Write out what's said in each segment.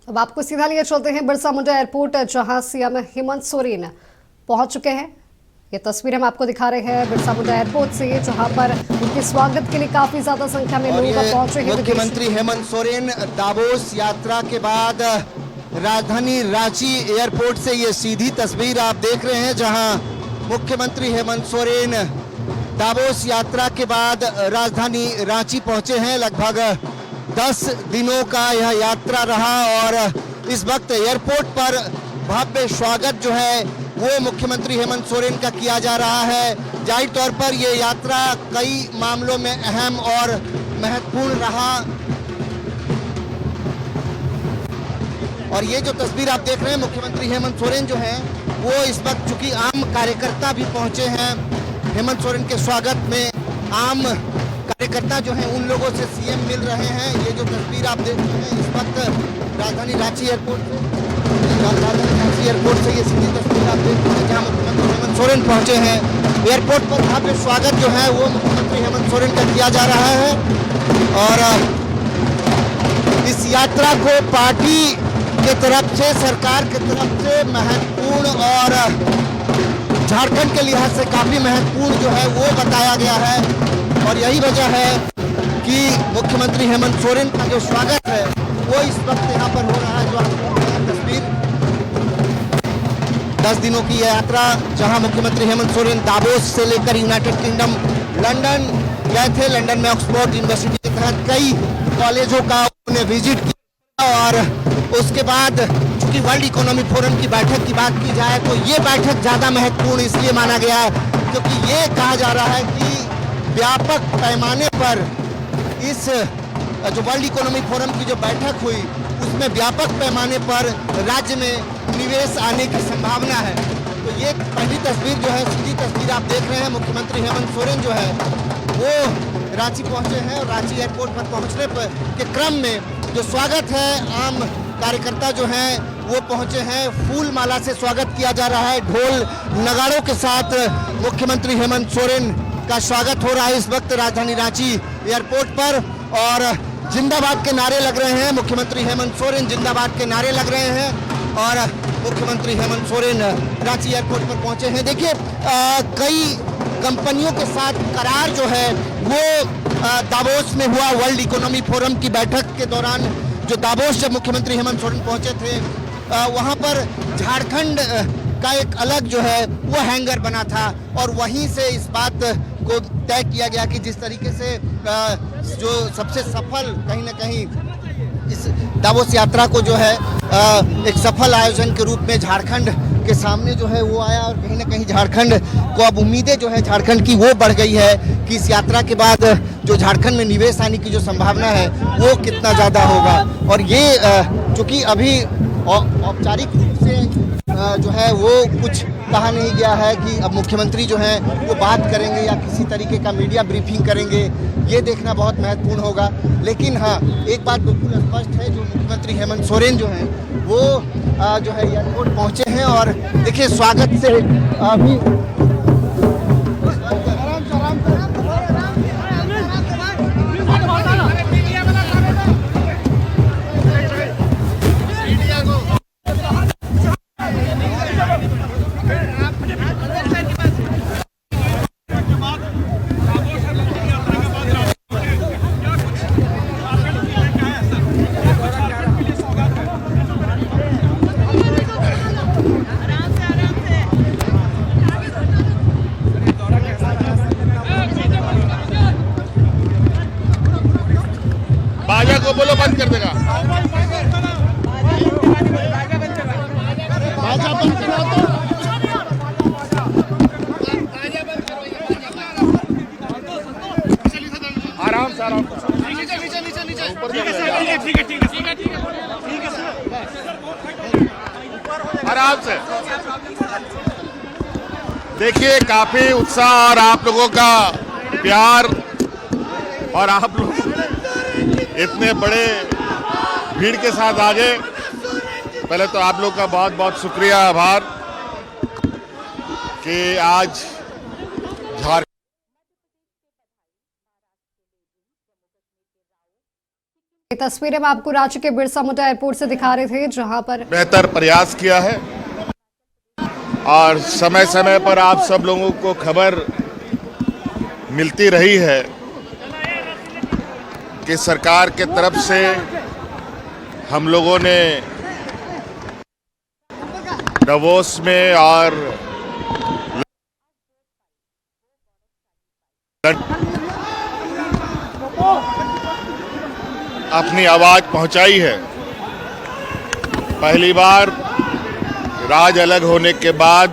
अब आपको सीधा लिए चलते हैं बिरसा मुंडा एयरपोर्ट, जहां सीएम हेमंत सोरेन पहुंच चुके हैं। ये तस्वीर हम आपको दिखा रहे हैं बिरसा मुंडा एयरपोर्ट से, जहां पर उनके स्वागत के लिए काफी ज्यादा संख्या में लोग पहुंचे हैं। मुख्यमंत्री हेमंत सोरेन दावोस यात्रा के बाद राजधानी रांची एयरपोर्ट से ये सीधी तस्वीर आप देख रहे हैं, जहां मुख्यमंत्री हेमंत सोरेन दावोस यात्रा के बाद राजधानी रांची पहुंचे हैं। लगभग 10 दिनों का यह यात्रा रहा और इस वक्त एयरपोर्ट पर भव्य स्वागत जो है वो मुख्यमंत्री हेमंत सोरेन का किया जा रहा है। जाहिर तौर पर ये यात्रा कई मामलों में अहम और महत्वपूर्ण रहा और ये जो तस्वीर आप देख रहे हैं, मुख्यमंत्री हेमंत सोरेन जो हैं वो इस वक्त चूंकि आम कार्यकर्ता भी पहुंचे हैं हेमंत सोरेन के स्वागत में। आम कार्यकर्ता जो हैं उन लोगों से सीएम मिल रहे हैं। ये जो तस्वीर आप देख रहे हैं इस वक्त राजधानी रांची एयरपोर्ट से ये सीधी तस्वीर आप देख रहे हैं, जहाँ मुख्यमंत्री हेमंत सोरेन पहुंचे हैं। एयरपोर्ट पर भव्य स्वागत जो है वो मुख्यमंत्री हेमंत सोरेन का किया जा रहा है और इस यात्रा को पार्टी की तरफ से, सरकार की तरफ से महत्वपूर्ण और झारखंड के लिहाज से काफी महत्वपूर्ण जो है वो बताया गया है और यही वजह है कि मुख्यमंत्री हेमंत सोरेन का जो स्वागत है वो इस वक्त यहाँ पर हो रहा है। जो आपको तस्वीर 10 दिनों की यात्रा, जहां मुख्यमंत्री हेमंत सोरेन दावोस से लेकर यूनाइटेड किंगडम लंदन गए थे। लंदन में ऑक्सफोर्ड यूनिवर्सिटी के तहत कई कॉलेजों का उन्होंने विजिट किया और उसके बाद चूंकि वर्ल्ड इकोनॉमिक फोरम की बैठक की बात की जाए तो ये बैठक ज्यादा महत्वपूर्ण इसलिए माना गया है क्योंकि ये कहा जा रहा है कि व्यापक पैमाने पर इस जो वर्ल्ड इकोनॉमिक फोरम की जो बैठक हुई उसमें व्यापक पैमाने पर राज्य में निवेश आने की संभावना है। तो ये पहली तस्वीर जो है, सीधी तस्वीर आप देख रहे हैं, मुख्यमंत्री हेमंत सोरेन जो है वो रांची पहुंचे हैं और रांची एयरपोर्ट पर पहुंचने के क्रम में जो स्वागत है, आम कार्यकर्ता जो हैं वो पहुंचे हैं। फूल माला से स्वागत किया जा रहा है, ढोल नगाड़ों के साथ मुख्यमंत्री हेमंत सोरेन का स्वागत हो रहा है इस वक्त राजधानी रांची एयरपोर्ट पर और जिंदाबाद के नारे लग रहे हैं। मुख्यमंत्री हेमंत सोरेन जिंदाबाद के नारे लग रहे हैं और मुख्यमंत्री हेमंत सोरेन रांची एयरपोर्ट पर पहुंचे हैं। देखिए कई कंपनियों के साथ करार जो है वो दावोस में हुआ। वर्ल्ड इकोनॉमिक फोरम की बैठक के दौरान जो दावोस जब मुख्यमंत्री हेमंत सोरेन पहुंचे थे वहां पर झारखंड का एक अलग जो है वो हैंगर बना था और वहीं से इस बात को तय किया गया कि जिस तरीके से जो सबसे सफल कहीं ना कहीं इस दावोस यात्रा को जो है एक सफल आयोजन के रूप में झारखंड के सामने जो है वो आया और कहीं ना कहीं झारखंड को अब उम्मीदें जो है झारखंड की वो बढ़ गई है कि इस यात्रा के बाद जो झारखंड में निवेश आने की जो संभावना है वो कितना ज़्यादा होगा। और ये चूँकि अभी औपचारिक रूप से जो है वो कुछ कहा नहीं गया है कि अब मुख्यमंत्री जो हैं वो बात करेंगे या किसी तरीके का मीडिया ब्रीफिंग करेंगे, ये देखना बहुत महत्वपूर्ण होगा। लेकिन हाँ, एक बात बिल्कुल स्पष्ट है, जो मुख्यमंत्री हेमंत सोरेन जो हैं वो जो है एयरपोर्ट पहुंचे हैं और देखिए स्वागत से अभी को बोलो बंद कर देगा। आराम से आराम आराम से देखिए, काफी उत्साह और आप लोगों का प्यार और आप लोग इतने बड़े भीड़ के साथ आ गए। पहले तो आप लोग का बहुत बहुत शुक्रिया, आभार कि आज झारखंड ये तस्वीरें हम आपको रांची के बिरसा मुंडा एयरपोर्ट से दिखा रहे थे, जहां पर बेहतर प्रयास किया है और समय समय पर आप सब लोगों को खबर मिलती रही है कि सरकार के तरफ से हम लोगों ने davos में और अपनी आवाज पहुंचाई है। पहली बार राज अलग होने के बाद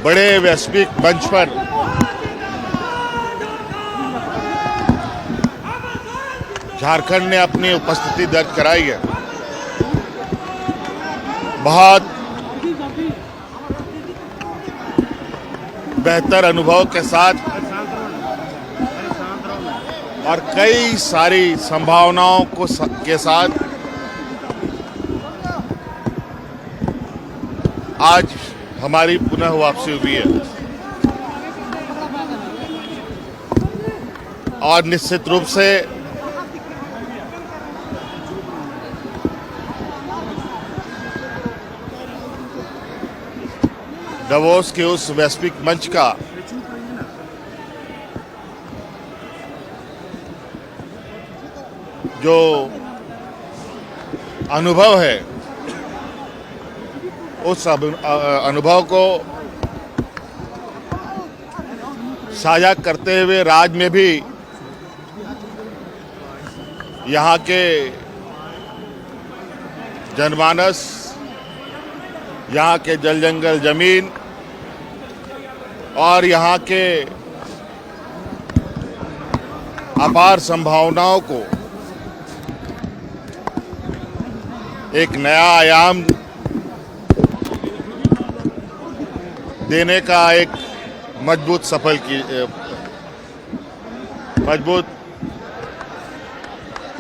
बड़े वैश्विक मंच पर झारखंड ने अपनी उपस्थिति दर्ज कराई है। बहुत बेहतर अनुभव के साथ और कई सारी संभावनाओं के साथ आज हमारी पुनः वापसी हुई है और निश्चित रूप से davos के उस वैश्विक मंच का जो अनुभव है, उस अनुभव को साझा करते हुए राज्य में भी यहाँ के जनमानस, यहाँ के जल जंगल जमीन और यहाँ के अपार संभावनाओं को एक नया आयाम देने का एक मजबूत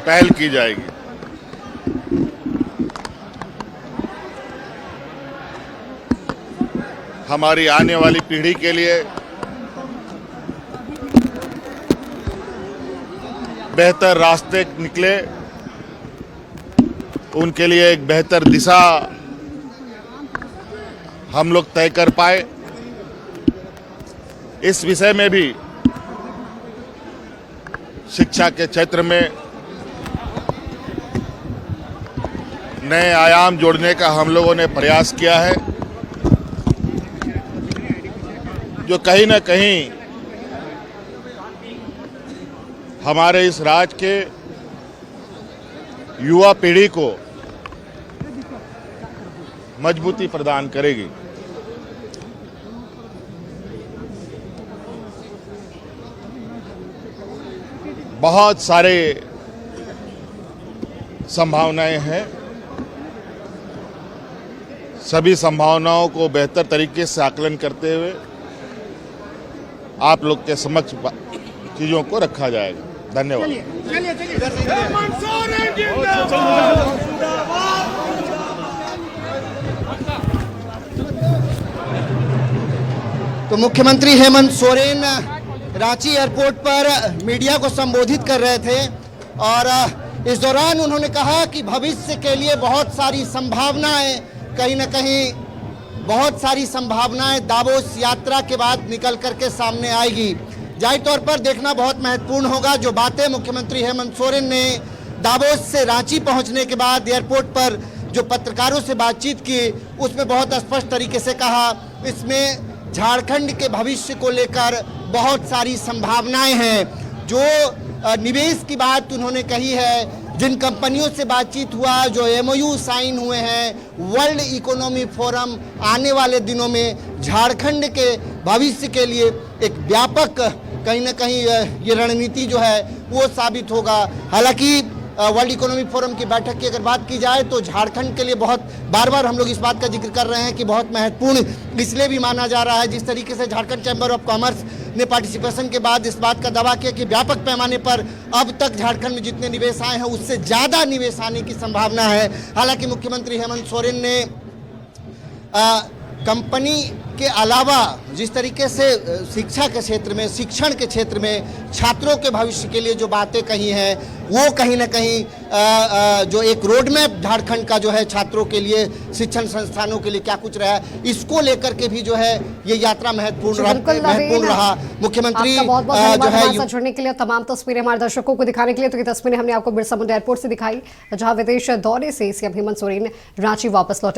पहल की जाएगी। हमारी आने वाली पीढ़ी के लिए बेहतर रास्ते निकले, उनके लिए एक बेहतर दिशा हम लोग तय कर पाए। इस विषय में भी शिक्षा के क्षेत्र में नए आयाम जोड़ने का हम लोगों ने प्रयास किया है, जो कहीं ना कहीं हमारे इस राज्य के युवा पीढ़ी को मजबूती प्रदान करेगी। बहुत सारे संभावनाएं हैं, सभी संभावनाओं को बेहतर तरीके से आकलन करते हुए आप लोग के समक्ष चीजों को रखा जाएगा। धन्यवाद। तो मुख्यमंत्री हेमंत सोरेन रांची एयरपोर्ट पर मीडिया को संबोधित कर रहे थे और इस दौरान उन्होंने कहा कि भविष्य के लिए बहुत सारी संभावनाएं, कहीं ना कहीं बहुत सारी संभावनाएं दावोस यात्रा के बाद निकल करके सामने आएगी। जाहिर तौर पर देखना बहुत महत्वपूर्ण होगा। जो बातें मुख्यमंत्री हेमंत सोरेन ने दावोस से रांची पहुंचने के बाद एयरपोर्ट पर जो पत्रकारों से बातचीत की, उसमें बहुत स्पष्ट तरीके से कहा इसमें झारखंड के भविष्य को लेकर बहुत सारी संभावनाएं हैं। जो निवेश की बात उन्होंने कही है, जिन कंपनियों से बातचीत हुआ, जो MOU साइन हुए हैं, वर्ल्ड इकोनॉमी फोरम आने वाले दिनों में झारखंड के भविष्य के लिए एक व्यापक कहीं ना कहीं ये रणनीति जो है वो साबित होगा। हालांकि वर्ल्ड इकोनॉमिक फोरम की बैठक की अगर बात की जाए तो झारखंड के लिए बहुत बार बार हम लोग इस बात का जिक्र कर रहे हैं कि बहुत महत्वपूर्ण इसलिए भी माना जा रहा है। जिस तरीके से झारखंड चैम्बर ऑफ कॉमर्स ने पार्टिसिपेशन के बाद इस बात का दावा किया कि व्यापक पैमाने पर अब तक झारखंड में जितने निवेश आए हैं उससे ज़्यादा निवेश आने की संभावना है। हालांकि मुख्यमंत्री हेमंत सोरेन ने कंपनी के अलावा जिस तरीके से शिक्षा के क्षेत्र में, शिक्षण के क्षेत्र में छात्रों के भविष्य के लिए जो बातें कही हैं, वो कहीं ना कहीं जो एक रोड मैप झारखंड का जो है छात्रों के लिए, शिक्षण संस्थानों के लिए क्या कुछ रहा है, इसको लेकर के भी जो है ये यात्रा महत्वपूर्ण रहा। मुख्यमंत्री आपका बहुत बहुत धन्यवाद जो है हमारे साथ जुड़ने के लिए, तमाम तस्वीरें हमारे दर्शकों को दिखाने के लिए। तो ये तस्वीरें हमने आपको बिरसा मुंडा एयरपोर्ट से दिखाई, जहां विदेश दौरे से सीएम हेमंत सोरेन रांची वापस लौटे।